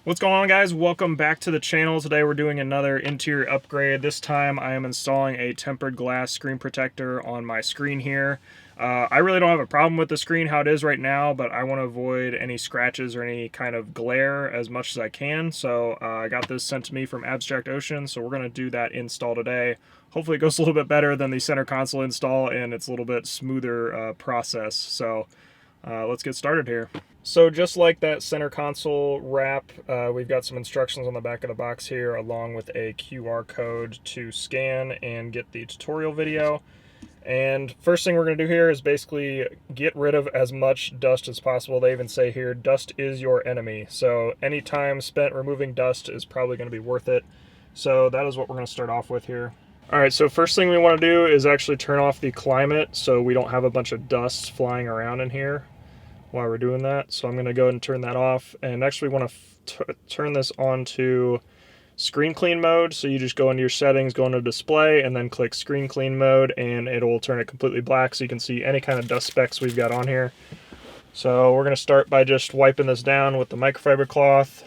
What's going on, guys? Welcome back to the channel. Today we're doing another interior upgrade. This time I am installing a tempered glass screen protector on my screen here. I really don't have a problem with the screen how it is right now, but I want to avoid any scratches or any kind of glare as much as I can. So I got this sent to me from Abstract Ocean, so we're going to do that install today. Hopefully it goes a little bit better than the center console install and it's a little bit smoother process. So let's get started here. So just like that center console wrap, we've got some instructions on the back of the box here along with a QR code to scan and get the tutorial video. And first thing we're going to do here is basically get rid of as much dust as possible. They even say here, dust is your enemy. So any time spent removing dust is probably going to be worth it. So that is what we're going to start off with here. Alright, so first thing we want to do is actually turn off the climate so we don't have a bunch of dust flying around in here while we're doing that. So I'm going to go ahead and turn that off. And next we want to turn this on to screen clean mode. So you just go into your settings, go into display, and then click screen clean mode, and it'll turn it completely black so you can see any kind of dust specks we've got on here. So we're going to start by just wiping this down with the microfiber cloth.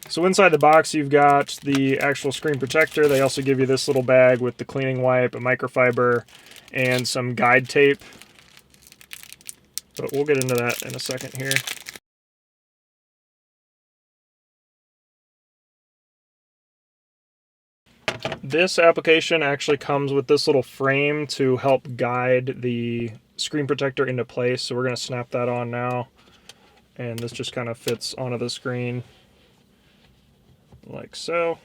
So inside the box you've got the actual screen protector. They also give you this little bag with the cleaning wipe, a microfiber, and some guide tape. But we'll get into that in a second here. This application actually comes with this little frame to help guide the screen protector into place. So we're going to snap that on now. And this just kind of fits onto the screen like so.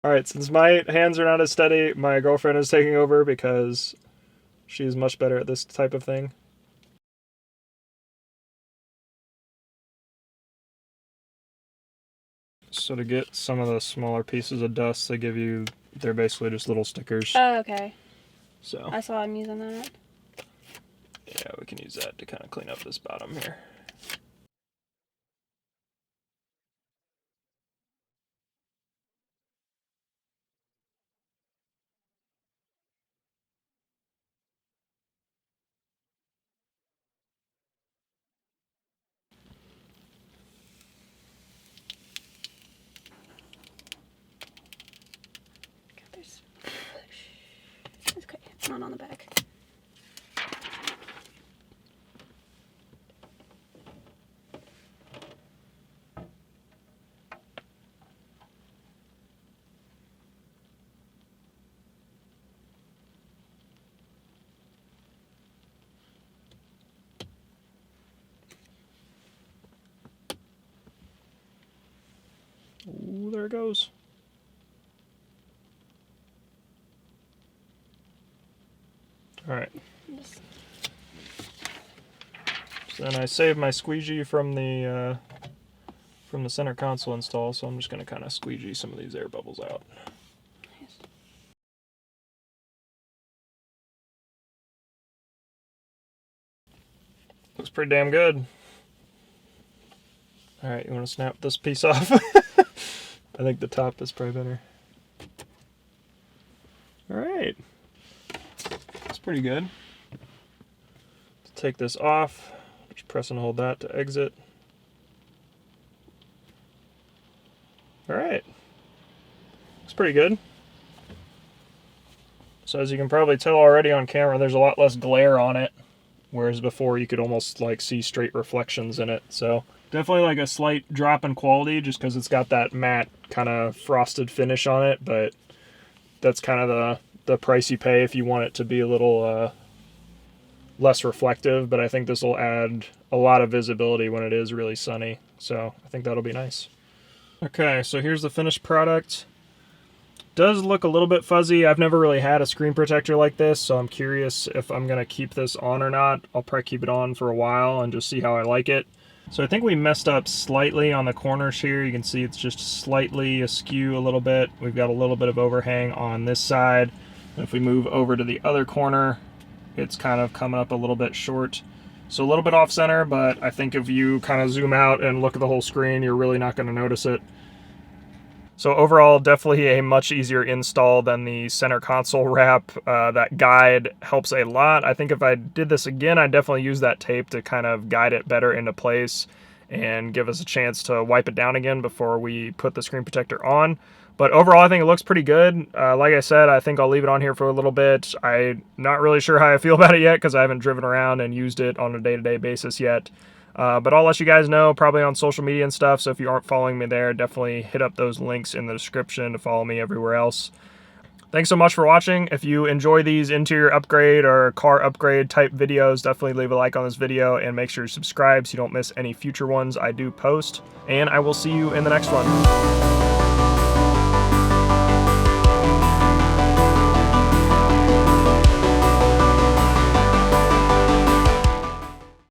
Alright, since my hands are not as steady, my girlfriend is taking over because she's much better at this type of thing. So to get some of the smaller pieces of dust, they give you, they're basically just little stickers. Oh, okay. So I saw him using that. Yeah, we can use that to kind of clean up this bottom here. Okay, not on the back. Ooh, there it goes. Alright. So then I saved my squeegee from the center console install, so I'm just going to kind of squeegee some of these air bubbles out. Nice. Looks pretty damn good. Alright, you want to snap this piece off? I think the top is probably better. Alright. That's pretty good. Take this off. Just press and hold that to exit. Alright. Looks pretty good. So as you can probably tell already on camera, there's a lot less glare on it. Whereas before you could almost like see straight reflections in it. So definitely like a slight drop in quality just because it's got that matte kind of frosted finish on it. But that's kind of the price you pay if you want it to be a little less reflective. But I think this will add a lot of visibility when it is really sunny. So I think that'll be nice. Okay, so here's the finished product. Does look a little bit fuzzy. I've never really had a screen protector like this, so I'm curious if I'm going to keep this on or not. I'll probably keep it on for a while and just see how I like it. So I think we messed up slightly on the corners here. You can see it's just slightly askew a little bit. We've got a little bit of overhang on this side. If we move over to the other corner, it's kind of coming up a little bit short. So a little bit off center, but I think if you kind of zoom out and look at the whole screen, you're really not going to notice it. So overall, definitely a much easier install than the center console wrap. That guide helps a lot. I think if I did this again, I'd definitely use that tape to kind of guide it better into place and give us a chance to wipe it down again before we put the screen protector on. But overall, I think it looks pretty good. Like I said, I think I'll leave it on here for a little bit. I'm not really sure how I feel about it yet because I haven't driven around and used it on a day-to-day basis yet. But I'll let you guys know probably on social media and stuff, so if you aren't following me there, definitely hit up those links in the description to follow me everywhere else. Thanks so much for watching. If you enjoy these interior upgrade or car upgrade type videos, definitely leave a like on this video and make sure you subscribe so you don't miss any future ones I do post. And I will see you in the next one.